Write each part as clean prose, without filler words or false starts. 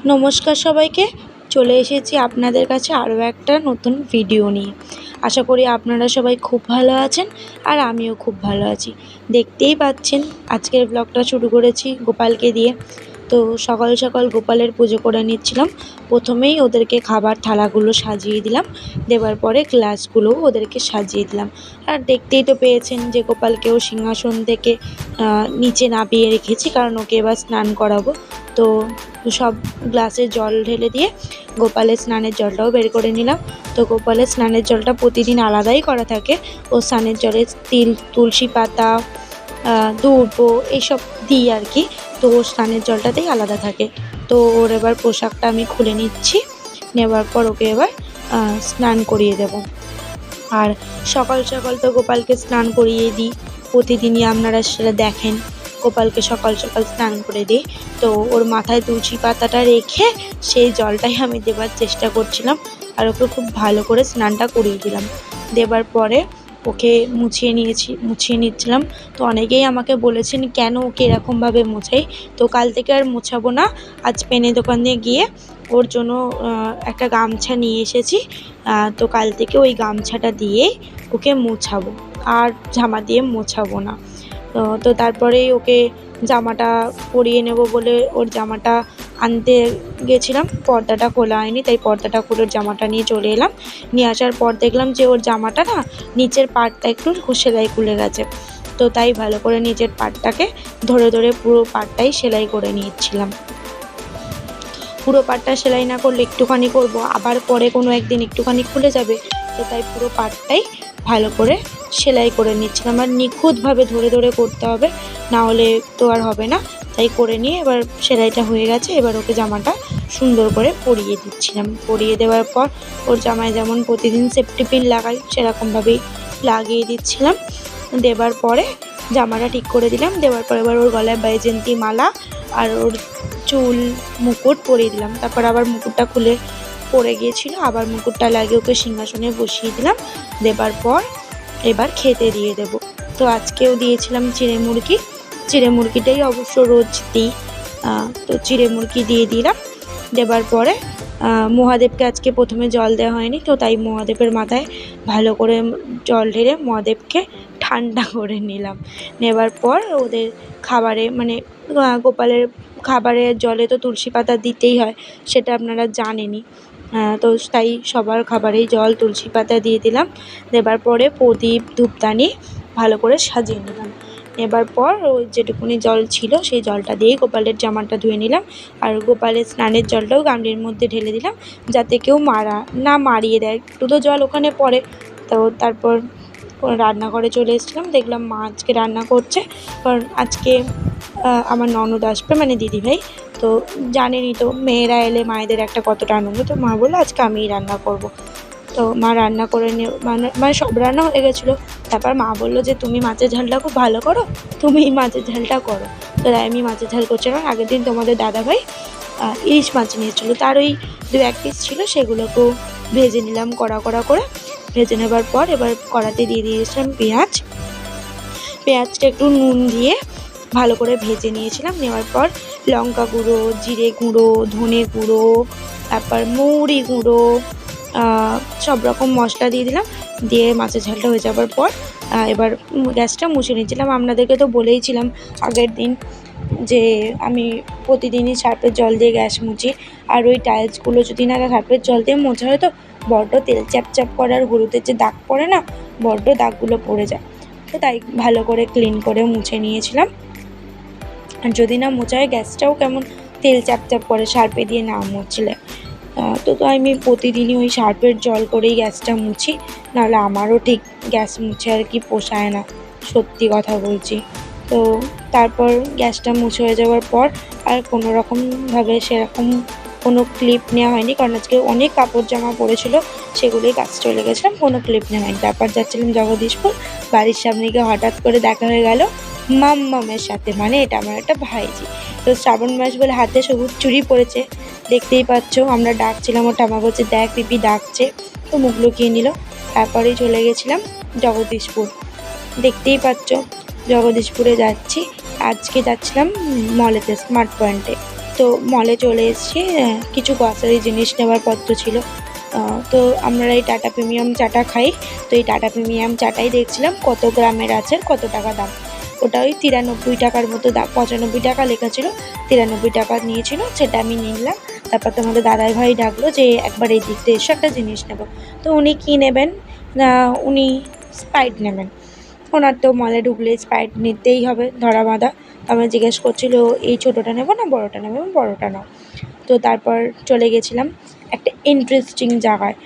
নমস্কার সবাইকে। চলে এসেছি আপনাদের কাছে আরও একটা নতুন ভিডিও নিয়ে। আশা করি আপনারা সবাই খুব ভালো আছেন আর আমিও খুব ভালো আছি। দেখতেই পাচ্ছেন আজকের ব্লগটা শুরু করেছি গোপালকে দিয়ে। তো সকাল সকাল গোপালের পুজো করে নিচ্ছিলাম। প্রথমেই ওদেরকে খাবার থালাগুলো সাজিয়ে দিলাম, দেওয়ার পরে গ্লাসগুলোও ওদেরকে সাজিয়ে দিলাম। আর দেখতেই তো পেয়েছেন যে গোপালকেও সিংহাসন থেকে নিচে নামিয়ে রেখেছি, কারণ ওকে এবার স্নান করাবো। তো সব গ্লাসে জল ঢেলে দিয়ে গোপালের স্নানের জলটাও বের করে নিলাম। তো গোপালের স্নানের জলটা প্রতিদিন আলাদাই করা থাকে। ও স্নানের জলে তুলসী পাতা, দুর্ব এইসব দিই আর কি। তো ওর স্নানের জলটাতেই আলাদা থাকে। তো ওর এবার পোশাকটা আমি খুলে নিচ্ছি, নেওয়ার পর ওকে এবার স্নান করিয়ে দেব। আর সকাল সকাল তো গোপালকে স্নান করিয়ে দিই, প্রতিদিনই আপনারা সেটা দেখেন। গোপালকে সকাল সকাল স্নান করে দিই। তো ওর মাথায় তুলসী পাতাটা রেখে সেই জলটাই আমি দেবার চেষ্টা করছিলাম, আর ওকে খুব ভালো করে স্নানটা করিয়ে দিলাম। দেবার পরে ওকে মুছিয়ে নিচ্ছিলাম। তো অনেকেই আমাকে বলেছেন কেন ওকে এরকমভাবে মোছাই। তো কাল থেকে আর মোছাবো না। আজ পেনের দোকানে গিয়ে ওর জন্য একটা গামছা নিয়ে এসেছি। তো কাল থেকে ওই গামছাটা দিয়েই ওকে মোছাবো, আর জামা দিয়ে মোছাবো না। তো তারপরেই ওকে জামাটা পরিয়ে নেব বলে ওর জামাটা আনতে গেছিলাম। পর্দাটা খোলা হয়নি, তাই পর্দাটা খুলে ওর জামাটা নিয়ে চলে এলাম। নিয়ে আসার পর দেখলাম যে ওর জামাটা না নিচের পাটটা একটু সেলাই খুলে গেছে। তো তাই ভালো করে নিচের পাটটাকে ধরে ধরে পুরো পাটটাই সেলাই করে নিচ্ছিলাম। পুরো পাটটা সেলাই না করলে একটুখানি করব, আবার পরে কোনো একদিন একটুখানি খুলে যাবে। তো তাই পুরো পাটটাই ভালো করে সেলাই করে নিচ্ছিলাম। আর নিখুঁতভাবে ধরে ধরে করতে হবে, না হলে তো আর হবে না। তাই করে নিয়ে এবার সেলাইটা হয়ে গেছে। এবার ওকে জামাটা সুন্দর করে পরিয়ে দিচ্ছিলাম। পরিয়ে দেওয়ার পর ওর জামায় যেমন প্রতিদিন সেফটি পিন লাগাই সেরকমভাবেই লাগিয়ে দিচ্ছিলাম। দেবার পরে জামাটা ঠিক করে দিলাম। দেওয়ার পর এবার ওর গলায় বৈজয়ন্তী মালা আর ওর চুল মুকুট পরিয়ে দিলাম। তারপর আবার মুকুটটা খুলে পড়ে গিয়েছিল, আবার মুকুটটা লাগিয়ে ওকে সিংহাসনে বসিয়ে দিলাম। দেবার পর এবার খেতে দিয়ে দেব। তো আজকেও দিয়েছিলাম চিঁড়ে মুরগি। চিঁড়ে মুরগিটাই অবশ্য রোজ দিই। তো চিঁড়ে মুরগি দিয়ে দিলাম। দেবার পরে মহাদেবকে আজকে প্রথমে জল দেওয়া হয়নি, তো তাই মহাদেবের মাথায় ভালো করে জল ঢেলে মহাদেবকে ঠান্ডা করে নিলাম। নেবার পর ওদের খাবারে মানে গোপালের খাবারের জলে তো তুলসী পাতা দিতেই হয়, সেটা আপনারা জানেনই। তো তাই সবার খাবারেই জল তুলসী পাতা দিয়ে দিলাম। দেবার পরে প্রদীপ ধূপদানি ভালো করে সাজিয়ে নিলাম। নেবার পর ওই যেটুকুনি জল ছিল সেই জলটা দিয়েই গোপালের জামাটা ধুয়ে নিলাম। আর গোপালের স্নানের জলটাও গামলির মধ্যে ঢেলে দিলাম, যাতে কেউ মারিয়ে দেয়। একটু তো জল ওখানে পড়ে। তো তারপর রান্নাঘরে চলে এসেছিলাম, দেখলাম মা আজকে রান্না করছে। কারণ আজকে আমার ননদ আসবে, মানে দিদিভাই। তো জানেনই তো মেয়েরা এলে মায়েদের একটা কতটা আনন্দ। তো মা বললো আজকে আমিই রান্না করব। তো মা রান্না করে মানে সব রান্না হয়ে গেছিলো। তারপর মা বললো যে তুমি মাছের ঝালটা খুব ভালো করো, তুমি মাছের ঝালটা করো। তো তাই আমি মাছের ঝাল করছিলাম। আগের দিন তোমাদের দাদাভাই ইলিশ মাছ নিয়েছিলো, তার ওই 2-1 পিস ছিল, সেগুলোকেও ভেজে নিলাম কড়া করে। ভেজে নেবার পর এবার কড়াতে দিয়ে দিয়েছিলাম পেঁয়াজটা একটু নুন দিয়ে ভালো করে ভেজে নিয়েছিলাম। নেওয়ার পর লঙ্কা গুঁড়ো, জিরে গুঁড়ো, ধনে গুঁড়ো, তারপর মৌরি গুঁড়ো, সব রকম মশলা দিয়ে দিলাম। দিয়ে মাছের ঝালটা হয়ে যাবার পর এবার গ্যাসটা মুছে নিয়েছিলাম। আপনাদেরকে তো বলেইছিলাম আগের দিন যে আমি প্রতিদিনই সার্ফের জল দিয়ে গ্যাস মুছি। আর ওই টাইলসগুলো যদি না সার্ফের জল দিয়ে মোছা হয় তো বড্ড তেল চ্যাপচ্যাপ করে, আর হলুদের যে দাগ পড়ে না, বড্ড দাগগুলো পড়ে যায়। তো তাই ভালো করে ক্লিন করে মুছে নিয়েছিলাম। আর যদি না মোছা হয় গ্যাসটাও কেমন তেল চ্যাপচ্যাপ করে সার্ফে দিয়ে না মুছলে। তো আমি প্রতিদিনই ওই সার্ফের জল করেই গ্যাসটা মুছি, নাহলে আমারও ঠিক গ্যাস মুছে আর কি পোষায় না, সত্যি কথা বলছি। তো তারপর গ্যাসটা মুছে হয়ে যাওয়ার পর আর কোনো রকমভাবে সেরকম কোনো ক্লিপ নেওয়া হয়নি, কারণ আজকে অনেক কাপড় জামা পড়েছিল, সেগুলোই কাজ চলে গেছিলাম, কোনো ক্লিপ নেওয়া হয়নি। তারপর যাচ্ছিলাম জগদীশপুর। বাড়ির সামনে গিয়ে হঠাৎ করে দেখা হয়ে গেল মাম্মামের সাথে, মানে এটা আমার একটা ভাইজি। তো শ্রাবণ মাস বলে হাতে সবুজ চুড়ি পরেছে, দেখতেই পাচ্ছ। আমরা ডাকছিলাম, ওটা আমার বলছে দেখ পিপি ডাকছে, তো মুখ লুকিয়ে নিল। তারপরেই চলে গেছিলাম জগদীশপুর। দেখতেই পাচ্ছ জগদীশপুরে যাচ্ছি। আজকে যাচ্ছিলাম মলেতে, স্মার্ট পয়েন্টে। তো তো মলে চলে এসেছি, কিছু গ্রসারি জিনিস নেওয়ার পত্র ছিল। তো আমরা এই টাটা প্রিমিয়াম চাটা খাই। তো এই টাটা প্রিমিয়াম চাটাই দেখছিলাম কত গ্রামের আছে, কত টাকা দাম। ওটা ওই 93 টাকার মতো দাম, 95 টাকা লেখা ছিল, 93 টাকা নিয়েছিল, সেটা আমি নিলাম। তারপর তোমাদের দাদাই ভাই ডাকলো যে একবার এই দিক দিয়ে এসে একটা জিনিস নেবো। তো উনি কী নেবেন, উনি স্প্রাইট নেবেন। ওনার তো মলে ঢুকলে স্প্রাইট নিতেই হবে, ধরা বাঁধা। আমি জিজ্ঞেস করছিল এই ছোটোটা নেবো না বড়োটা নেবো, বড়োটা নাও। তো তারপর চলে গেছিলাম একটা ইন্টারেস্টিং জায়গায়।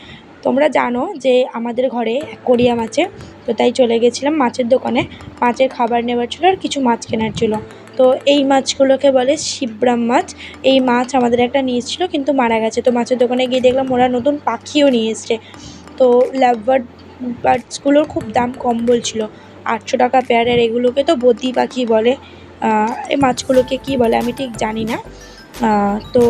তোমরা জানো যে আমাদের ঘরে অ্যাকোয়ারিয়াম আছে, তো তাই চলে গেছিলাম মাছের দোকানে। মাছের খাবার নেওয়ার ছিল আর কিছু মাছ কেনার ছিল। তো এই মাছগুলোকে বলে শিবরাম মাছ। এই মাছ আমাদের একটা নিয়ে এসেছিলো কিন্তু মারা গেছে। তো মাছের দোকানে গিয়ে দেখলাম ওরা নতুন পাখিও নিয়ে এসছে। তো লাভ বার্ডসগুলোর খুব দাম কম বলছিল, 800 টাকা পেয়ার। আর এগুলোকে তো বদ্রি পাখি বলে। এই মাছগুলোকে কী বলে আমি ঠিক জানি না। তো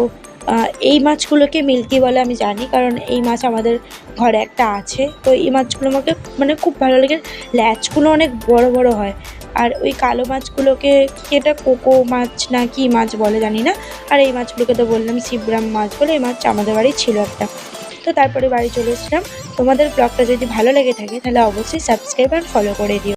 এই মাছগুলোকে মিল্কি বলে আমি জানি, কারণ এই মাছ আমাদের ঘরে একটা আছে। তো এই মাছগুলো আমাকে মানে খুব ভালো লাগে, ল্যাচগুলো অনেক বড় বড় হয়। আর ওই কালো মাছগুলোকে কি এটা কোকো মাছ না কি মাছ বলে জানি না। আর এই মাছগুলোকে তো বললাম শিবরাম মাছ বলে। এই মাছ আমাদের বাড়ি ছিল একটা। তো তারপরে বাড়ি চলে এসেছিলাম। তোমাদের ব্লগটা যদি ভালো লেগে থাকে তাহলে অবশ্যই সাবস্ক্রাইব আর ফলো করে দিও।